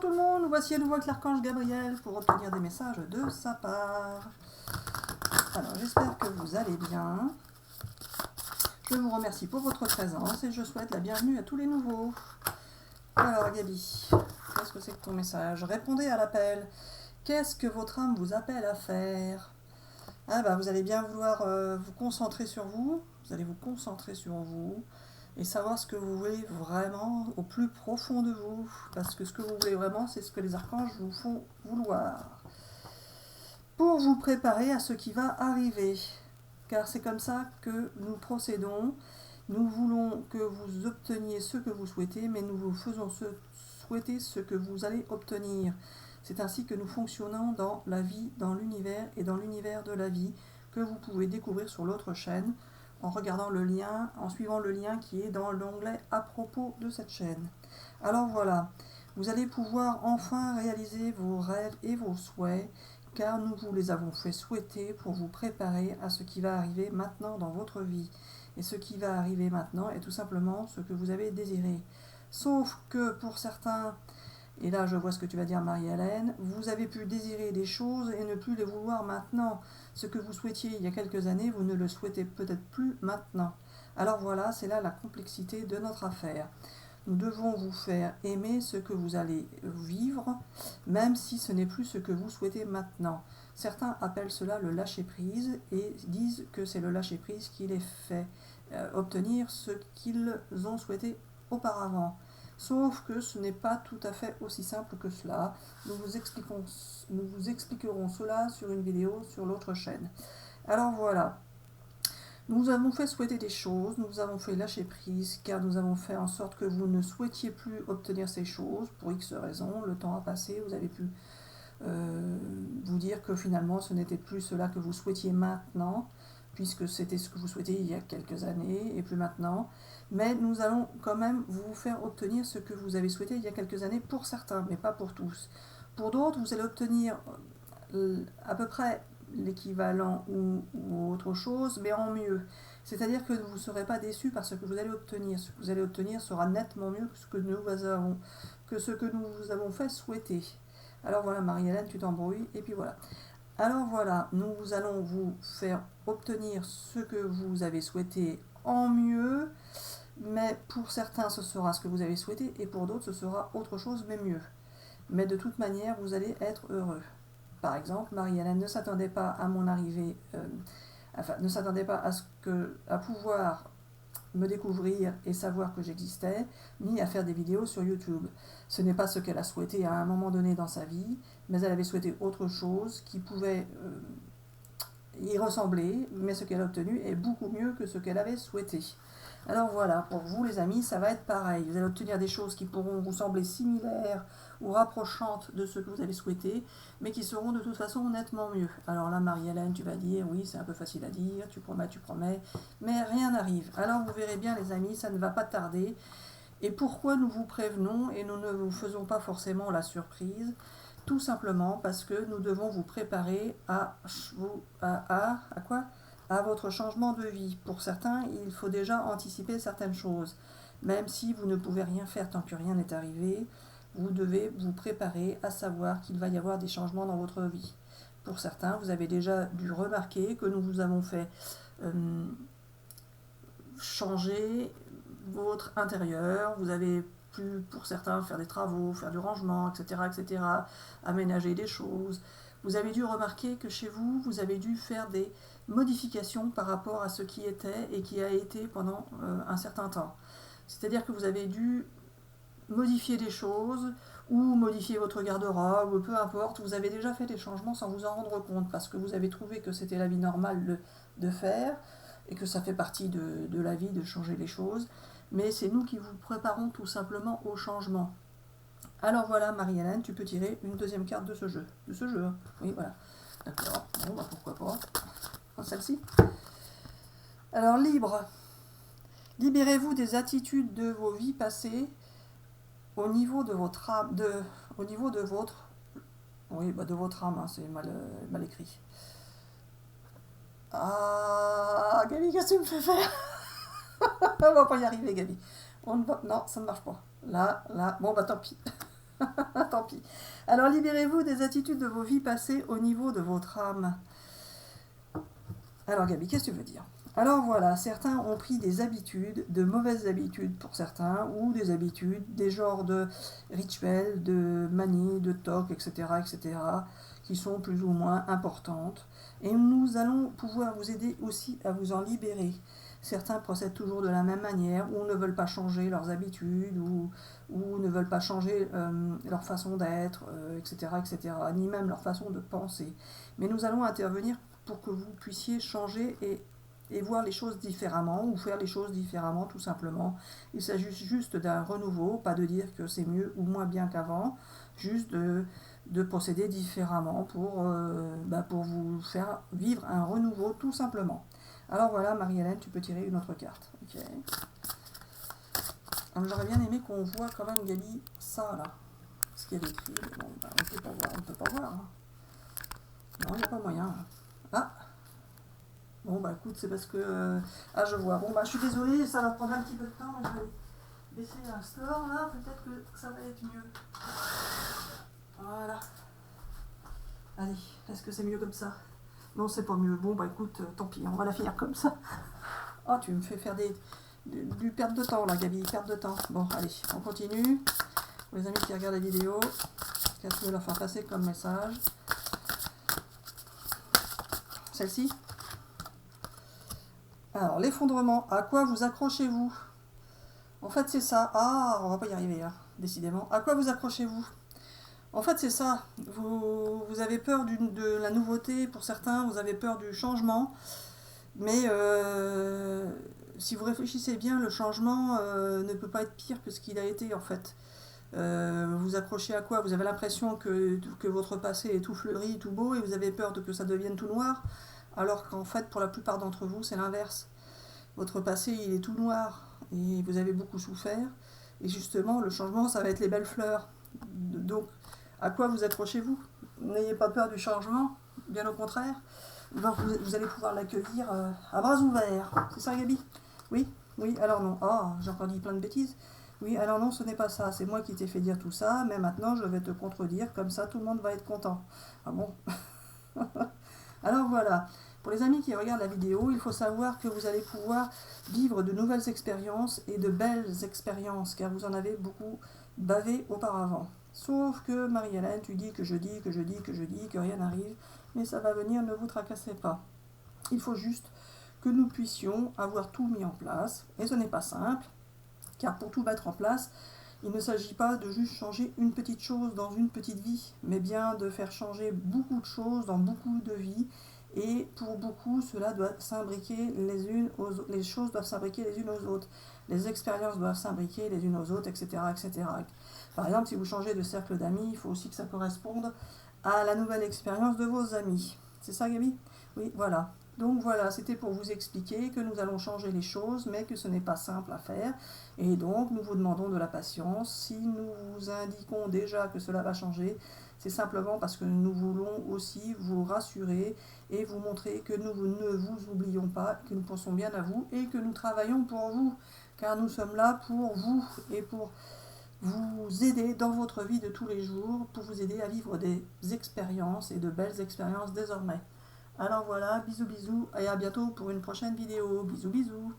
tout le monde, voici à nouveau avec l'archange Gabriel pour obtenir des messages de sa part. Alors j'espère que vous allez bien. Je vous remercie pour votre présence et je souhaite la bienvenue à tous les nouveaux. Alors Gabi, qu'est-ce que c'est que ton message? Répondez à l'appel. Qu'est-ce que votre âme vous appelle à faire? Vous allez bien vouloir vous concentrer sur vous. Vous allez vous concentrer sur vous. Et savoir ce que vous voulez vraiment au plus profond de vous. Parce que ce que vous voulez vraiment, c'est ce que les archanges vous font vouloir. Pour vous préparer à ce qui va arriver. Car c'est comme ça que nous procédons. Nous voulons que vous obteniez ce que vous souhaitez, mais nous vous faisons souhaiter ce que vous allez obtenir. C'est ainsi que nous fonctionnons dans la vie, dans l'univers et dans l'univers de la vie, que vous pouvez découvrir sur l'autre chaîne, en regardant le lien, en suivant le lien qui est dans l'onglet à propos de cette chaîne. Alors voilà, vous allez pouvoir enfin réaliser vos rêves et vos souhaits, car nous vous les avons fait souhaiter pour vous préparer à ce qui va arriver maintenant dans votre vie. Et ce qui va arriver maintenant est tout simplement ce que vous avez désiré. Sauf que pour certains, et là je vois ce que tu vas dire Marie-Hélène, vous avez pu désirer des choses et ne plus les vouloir maintenant. Ce que vous souhaitiez il y a quelques années, vous ne le souhaitez peut-être plus maintenant. Alors voilà, c'est là la complexité de notre affaire. Nous devons vous faire aimer ce que vous allez vivre, même si ce n'est plus ce que vous souhaitez maintenant. Certains appellent cela le lâcher-prise et disent que c'est le lâcher-prise qui les fait obtenir ce qu'ils ont souhaité auparavant. Sauf que ce n'est pas tout à fait aussi simple que cela. Nous vous expliquerons cela sur une vidéo sur l'autre chaîne. Alors voilà. Nous avons fait souhaiter des choses, nous avons fait lâcher prise, car nous avons fait en sorte que vous ne souhaitiez plus obtenir ces choses, pour X raisons, le temps a passé, vous avez pu vous dire que finalement ce n'était plus cela que vous souhaitiez maintenant, puisque c'était ce que vous souhaitiez il y a quelques années, et plus maintenant. Mais nous allons quand même vous faire obtenir ce que vous avez souhaité il y a quelques années pour certains, mais pas pour tous. Pour d'autres, vous allez obtenir à peu près l'équivalent ou autre chose, mais en mieux. C'est-à-dire que vous ne serez pas déçus par ce que vous allez obtenir. Ce que vous allez obtenir sera nettement mieux que ce que nous vous avons fait souhaiter. Alors voilà, Marie-Hélène, tu t'embrouilles, et puis voilà. Alors voilà, nous allons vous faire obtenir ce que vous avez souhaité en mieux, mais pour certains ce sera ce que vous avez souhaité, et pour d'autres ce sera autre chose, mais mieux. Mais de toute manière, vous allez être heureux. Par exemple, Marie-Hélène ne s'attendait pas à mon arrivée, ne s'attendait pas à pouvoir me découvrir et savoir que j'existais, ni à faire des vidéos sur YouTube. Ce n'est pas ce qu'elle a souhaité à un moment donné dans sa vie, mais elle avait souhaité autre chose qui pouvait y ressembler, mais ce qu'elle a obtenu est beaucoup mieux que ce qu'elle avait souhaité. Alors voilà, pour vous les amis, ça va être pareil. Vous allez obtenir des choses qui pourront vous sembler similaires ou rapprochantes de ce que vous avez souhaité, mais qui seront de toute façon nettement mieux. Alors là, Marie-Hélène, tu vas dire, oui, c'est un peu facile à dire, tu promets, mais rien n'arrive. Alors vous verrez bien les amis, ça ne va pas tarder. Et pourquoi nous vous prévenons et nous ne vous faisons pas forcément la surprise? Tout simplement parce que nous devons vous préparer à quoi? À votre changement de vie. Pour certains, il faut déjà anticiper certaines choses. Même si vous ne pouvez rien faire tant que rien n'est arrivé, vous devez vous préparer à savoir qu'il va y avoir des changements dans votre vie. Pour certains, vous avez déjà dû remarquer que nous vous avons fait changer votre intérieur. Vous avez pu, pour certains, faire des travaux, faire du rangement, etc., aménager des choses. Vous avez dû remarquer que chez vous, vous avez dû faire des modifications par rapport à ce qui était et qui a été pendant un certain temps. C'est-à-dire que vous avez dû modifier des choses ou modifier votre garde-robe, ou peu importe, vous avez déjà fait des changements sans vous en rendre compte parce que vous avez trouvé que c'était la vie normale de faire et que ça fait partie de la vie de changer les choses, mais c'est nous qui vous préparons tout simplement au changement. Alors voilà, Marie-Hélène, tu peux tirer une deuxième carte de ce jeu. Hein. Oui, voilà. D'accord, bon, pourquoi pas. Celle-ci. Alors, libre. Libérez-vous des attitudes de vos vies passées au niveau de votre âme, au niveau de votre... Oui, de votre âme, hein, c'est mal écrit. Ah, Gabi, qu'est-ce que tu me fais faire? On va pas y arriver, Gabi. Non, ça ne marche pas. Là, bon, tant pis. Tant pis. Alors, libérez-vous des attitudes de vos vies passées au niveau de votre âme. Alors, Gabi, qu'est-ce que tu veux dire? Alors voilà, certains ont pris des habitudes, de mauvaises habitudes pour certains, ou des habitudes, des genres de rituels, de manies, de tocs, etc., etc., qui sont plus ou moins importantes. Et nous allons pouvoir vous aider aussi à vous en libérer. Certains procèdent toujours de la même manière, ou ne veulent pas changer leurs habitudes, ou ne veulent pas changer leur façon d'être, etc., etc., ni même leur façon de penser. Mais nous allons intervenir pour que vous puissiez changer et voir les choses différemment, ou faire les choses différemment tout simplement. Il s'agit juste d'un renouveau, pas de dire que c'est mieux ou moins bien qu'avant, juste de procéder différemment pour vous faire vivre un renouveau tout simplement. Alors voilà, Marie-Hélène, tu peux tirer une autre carte. Ok. J'aurais bien aimé qu'on voit quand même, Gabi, ça là, ce qu'il y avait écrit. Bon, on ne peut pas voir. Hein. Non, il n'y a pas moyen. Ah. Bon, bah écoute, c'est parce que... Ah, je vois. Bon, bah je suis désolée, ça va prendre un petit peu de temps. Je vais baisser un store, là. Peut-être que ça va être mieux. Voilà. Allez, est-ce que c'est mieux comme ça? Non, c'est pas mieux. Bon, bah écoute, tant pis, on va la finir comme ça. Oh, tu me fais faire du perte de temps, là, Gabi. Perte de temps. Bon, allez, on continue. Pour les amis qui regardent la vidéo, qu'est-ce que je leur faire passer comme message? Celle-ci? Alors, l'effondrement, à quoi vous accrochez-vous? En fait, c'est ça. Ah, on va pas y arriver, là, décidément. À quoi vous accrochez-vous? En fait, c'est ça. Vous avez peur de la nouveauté pour certains, vous avez peur du changement. Mais si vous réfléchissez bien, le changement ne peut pas être pire que ce qu'il a été, en fait. Vous accrochez à quoi? Vous avez l'impression que votre passé est tout fleuri, tout beau, et vous avez peur que ça devienne tout noir, alors qu'en fait, pour la plupart d'entre vous, c'est l'inverse. Votre passé, il est tout noir, et vous avez beaucoup souffert, et justement, le changement, ça va être les belles fleurs. Donc, à quoi vous accrochez-vous? N'ayez pas peur du changement, bien au contraire. Vous allez pouvoir l'accueillir à bras ouverts. C'est ça, Gabi? Oui? Oui, alors non. Oh, j'ai encore dit plein de bêtises. Oui, alors non, ce n'est pas ça. C'est moi qui t'ai fait dire tout ça, mais maintenant je vais te contredire, comme ça tout le monde va être content. Ah bon? Alors voilà. Pour les amis qui regardent la vidéo, il faut savoir que vous allez pouvoir vivre de nouvelles expériences et de belles expériences, car vous en avez beaucoup bavé auparavant. Sauf que Marie-Hélène, tu dis que je dis, que je dis, que je dis, que rien n'arrive, mais ça va venir, ne vous tracassez pas. Il faut juste que nous puissions avoir tout mis en place, et ce n'est pas simple, car pour tout mettre en place, il ne s'agit pas de juste changer une petite chose dans une petite vie, mais bien de faire changer beaucoup de choses dans beaucoup de vies. Et pour beaucoup, cela doit s'imbriquer les choses doivent s'imbriquer les unes aux autres. Les expériences doivent s'imbriquer les unes aux autres, etc., etc. Par exemple, si vous changez de cercle d'amis, il faut aussi que ça corresponde à la nouvelle expérience de vos amis. C'est ça, Gabi? Oui, voilà. Donc voilà, c'était pour vous expliquer que nous allons changer les choses, mais que ce n'est pas simple à faire. Et donc, nous vous demandons de la patience. Si nous vous indiquons déjà que cela va changer, c'est simplement parce que nous voulons aussi vous rassurer et vous montrer que nous ne vous oublions pas, que nous pensons bien à vous et que nous travaillons pour vous, car nous sommes là pour vous et pour vous aider dans votre vie de tous les jours, pour vous aider à vivre des expériences et de belles expériences désormais. Alors voilà, bisous bisous et à bientôt pour une prochaine vidéo. Bisous bisous.